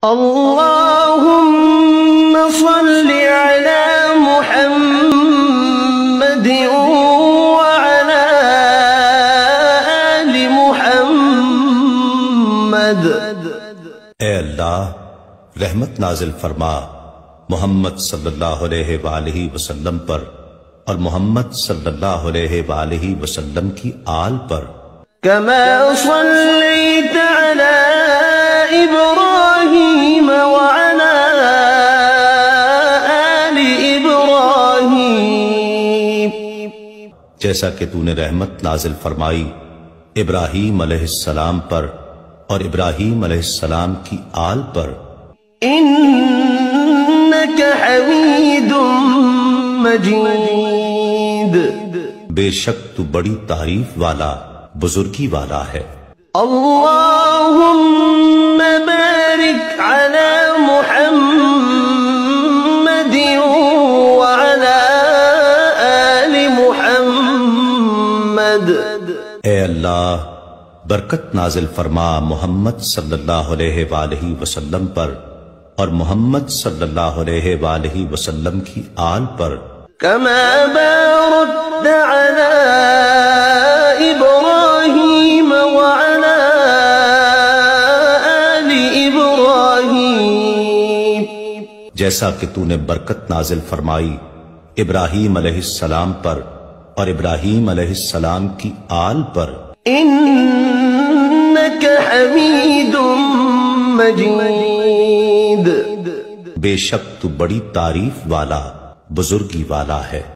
اللهم صل على محمد وعلى آل محمد۔ اے اللہ رحمت نازل فرما محمد صلی اللہ علیہ وآلہ وسلم پر اور محمد صلی اللہ علیہ وآلہ وسلم کی آل پر۔ كما صليت على إبراهيم وعلى آل إبراهيم، جیسا کہ تو نے رحمت نازل فرمائی ابراہیم علیہ السلام پر اور ابراہیم علیہ السلام کی آل پر۔ إنك حميد مجيد، بے شک تو بڑی تعریف والا بزرگی والا ہے۔ اللهم بارك على محمد وعلى آل محمد۔ اے اللہ برکت نازل فرما محمد صلی اللہ علیہ وآلہ وسلم پر اور محمد صلی اللہ علیہ وآلہ وسلم کی آل پر۔ كما باركت على إبراهيم وعلى آل إبراهيم، جیسا کہ تو نے برکت نازل فرمائی ابراہیم علیہ السلام پر اور ابراہیم علیہ السلام کی آل پر۔ إنك حميد مجيد، بے شک تو بڑی تعریف والا بزرگی والا ہے۔